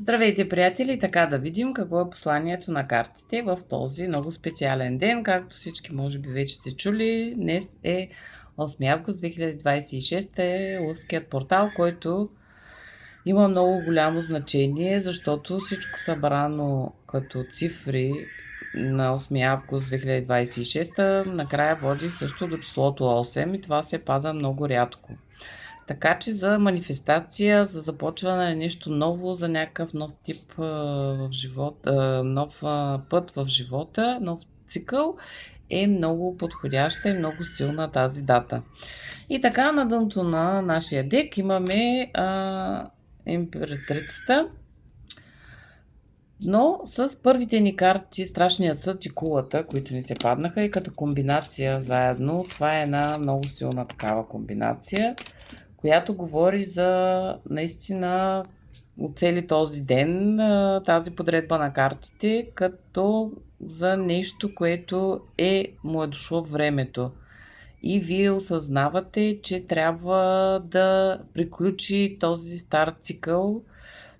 Здравейте, приятели! Така да видим какво е посланието на картите в този много специален ден. Както всички може би вече сте чули, днес е 8 август 2026, е Лъвският портал, който има много голямо значение, защото всичко събрано като цифри на 8 август 2026 накрая води също до числото 8 и това се пада много рядко. Така че за манифестация, за започване на нещо ново, за някакъв нов тип в живота, нов път в живота, нов цикъл е много подходяща и много силна тази дата. И така на дъното на нашия дек имаме императрицата, но с първите ни карти Страшният съд и Кулата, които ни се паднаха и като комбинация заедно, това е една много силна такава комбинация, която говори за наистина цели този ден, тази подредба на картите, като за нещо, което му е дошло времето. И вие осъзнавате, че трябва да приключи този стар цикъл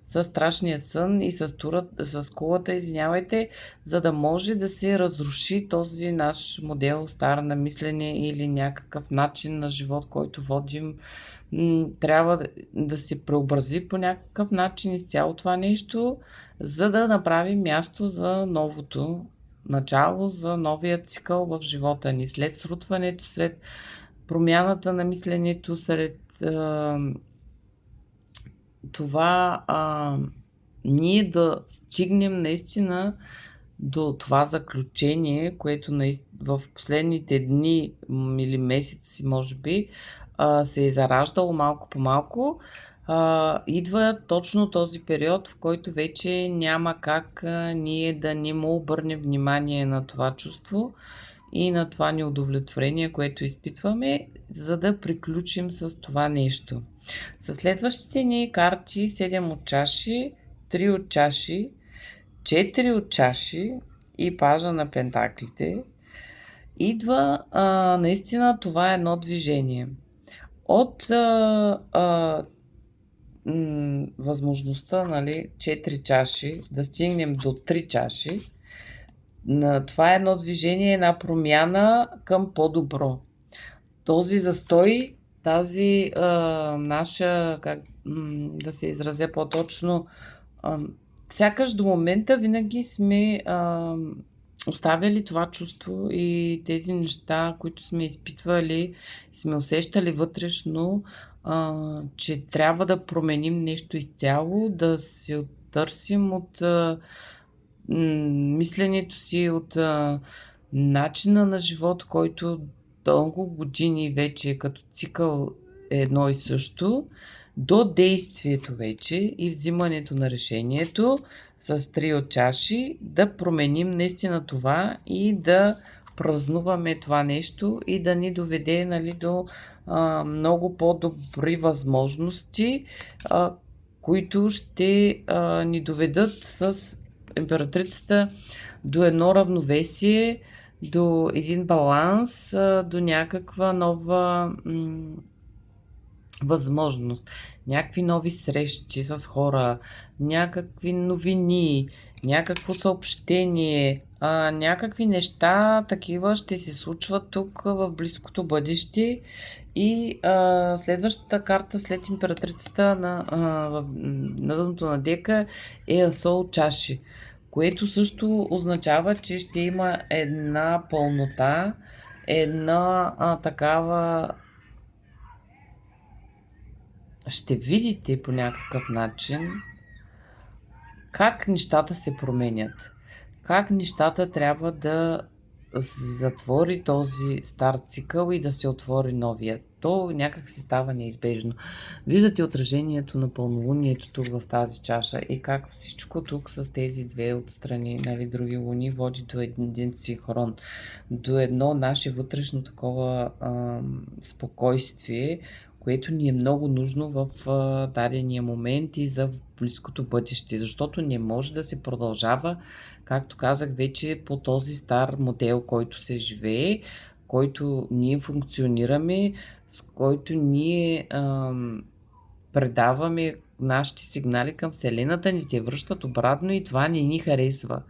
с Страшния сън и с Кулата, извинявайте, за да може да се разруши този наш модел стар на мислене или някакъв начин на живот, който водим. Трябва да се преобрази по някакъв начин изцяло това нещо, за да направим място за новото начало, за новия цикъл в живота ни. След срутването, след промяната на мисленето, след това ние да стигнем наистина до това заключение, което в последните дни или месеци, може би, се е зараждало малко по малко, идва точно този период, в който вече няма как ние да не му обърнем внимание на това чувство и на това неудовлетворение, което изпитваме, за да приключим с това нещо. Със следващите ни карти 7 от чаши, 3 от чаши, 4 от чаши и пажа на пентаклите, идва наистина това е едно движение. От възможността, 4 чаши, да стигнем до 3 чаши, това е едно движение, една промяна към по-добро. Този застой, тази наша, да се изразя по-точно, сякаш до момента винаги сме оставяли това чувство и тези неща, които сме изпитвали, сме усещали вътрешно, че трябва да променим нещо изцяло, да се оттърсим от мисленето си, от начина на живот, който дълго години вече като цикъл е едно и също, до действието вече и взимането на решението с 3 от чаши, да променим наистина това и да празнуваме това нещо и да ни доведе до много по-добри възможности, които ще ни доведат с императрицата до едно равновесие, до един баланс, до някаква нова възможност, някакви нови срещи с хора, някакви новини, някакво съобщение, някакви неща такива ще се случват тук в близкото бъдеще. И следващата карта след императрицата на дъното на дека е Асо от чаши, което също означава, че ще има една пълнота, една такава. Ще видите по някакъв начин как нещата се променят, как нещата трябва да затвори този стар цикъл и да се отвори новия. То някак се става неизбежно. Виждате отражението на пълнолунието тук в тази чаша и как всичко тук с тези две отстрани, други луни, води до един синхрон, до едно наше вътрешно такова спокойствие, което ни е много нужно в дадения момент и за близкото бъдеще, защото не може да се продължава, както казах вече, по този стар модел, който се живее, който ние функционираме, с който ние предаваме нашите сигнали към Вселената ни се връщат обратно и това не ни харесва.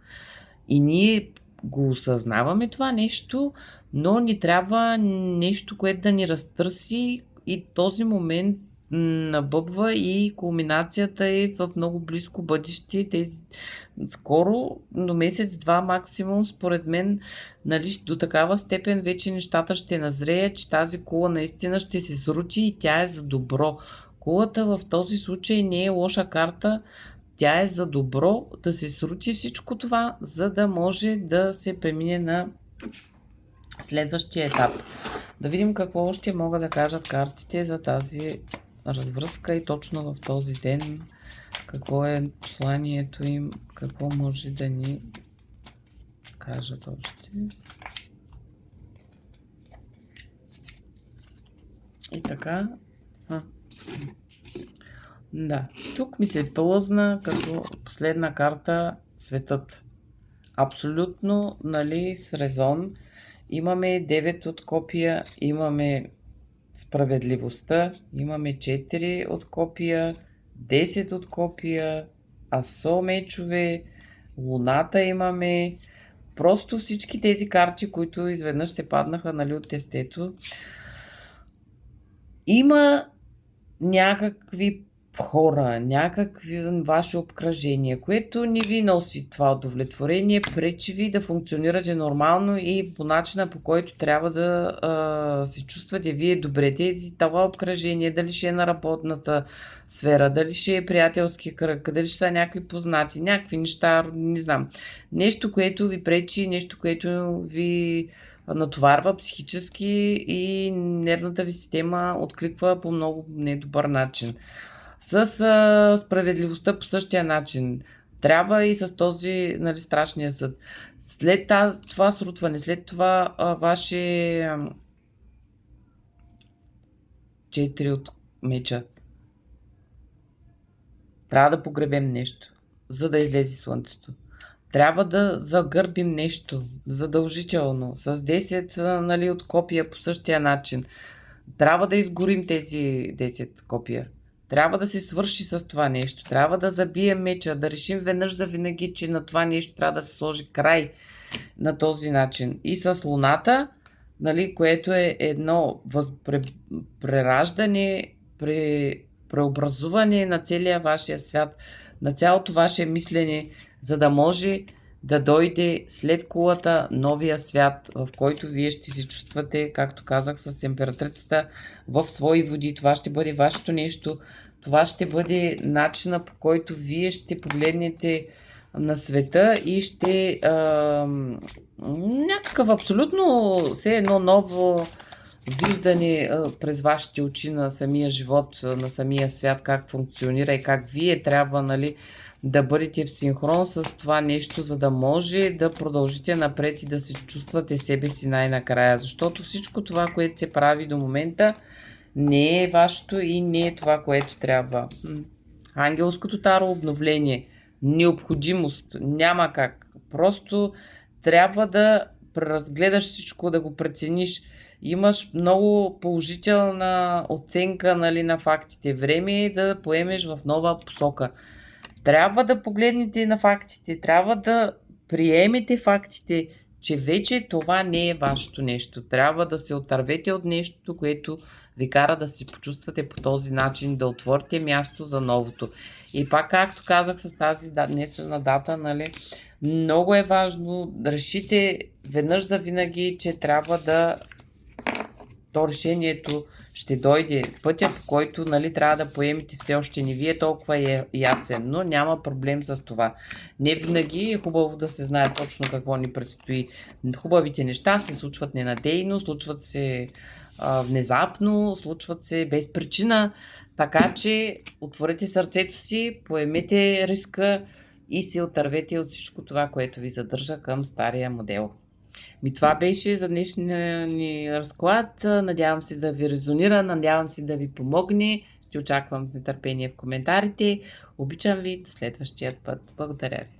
И ние го осъзнаваме това нещо, но ни трябва нещо, което да ни разтърси и този момент набъбва и кулминацията е в много близко бъдеще. Скоро, до месец-два максимум, според мен, нали, до такава степен вече нещата ще назреят, че тази кула наистина ще се срути и тя е за добро. Кулата в този случай не е лоша карта, тя е за добро да се срути всичко това, за да може да се премине на следващия етап. Да видим какво още могат да кажат картите за тази развръзка и точно в този ден, какво е посланието им, какво може да ни кажат още. И така. Да, тук ми се плъзна като последна карта светът. Абсолютно, нали, с резон. Имаме 9 от копия, имаме справедливостта, имаме 4 от копия, 10 от копия, асо мечове, луната имаме. Просто всички тези карти, които изведнъж ще паднаха, нали, от тестето. Има някакви хора, някакви ваше обкръжение, което не ви носи това удовлетворение, пречи ви да функционирате нормално и по начина, по който трябва да се чувствате вие добре. Това обкръжение, дали ще е на работната сфера, дали ще е приятелски кръг, дали ще са някакви познати, някакви неща, не знам. Нещо, което ви пречи, нещо, което ви натоварва психически и нервната ви система откликва по много недобър начин. С справедливостта по същия начин. Трябва и с този, нали, страшния съд. След това срутване, след това ваше 4 от меча. Трябва да погребем нещо, за да излезе слънцето. Трябва да загърбим нещо задължително. С 10, нали, от копия по същия начин. Трябва да изгорим тези 10 копия. Трябва да се свърши с това нещо. Трябва да забием меча, да решим веднъж за винаги, че на това нещо трябва да се сложи край на този начин. И с луната, нали, което е едно прераждане, преобразуване на целия вашия свят, на цялото ваше мислене, за да може да дойде след кулата новия свят, в който вие ще се чувствате, както казах, с императрицата в свои води. Това ще бъде вашето нещо. Това ще бъде начина, по който вие ще погледнете на света и ще някакъв абсолютно все едно ново виждане през вашите очи на самия живот, на самия свят, как функционира и как вие трябва, нали, да бъдете в синхрон с това нещо, за да може да продължите напред и да се чувствате себе си най-накрая. Защото всичко това, което се прави до момента, не е вашето и не е това, което трябва. Ангелското таро обновление, необходимост, няма как. Просто трябва да преразгледаш всичко, да го прецениш. Имаш много положителна оценка, нали, на фактите. Време е да поемеш в нова посока. Трябва да погледнете на фактите, трябва да приемете фактите, че вече това не е вашето нещо. Трябва да се отървете от нещо, което ви кара да се почувствате по този начин, да отворите място за новото. И пак, както казах с тази днешна дата, нали, много е важно да решите веднъж за винаги, че трябва да то решението ще дойде. Пътя, по който, нали, трябва да поемете, все още не ви е толкова ясен, но няма проблем с това. Не винаги е хубаво да се знае точно какво ни предстои. Хубавите неща се случват ненадейно, случват се внезапно, случват се без причина, така че отворете сърцето си, поемете риска и се отървете от всичко това, което ви задържа към стария модел. Това беше за днешния ни разклад. Надявам се да ви резонира, надявам се да ви помогне. Ще очаквам с нетърпение в коментарите. Обичам ви, до следващия път. Благодаря ви.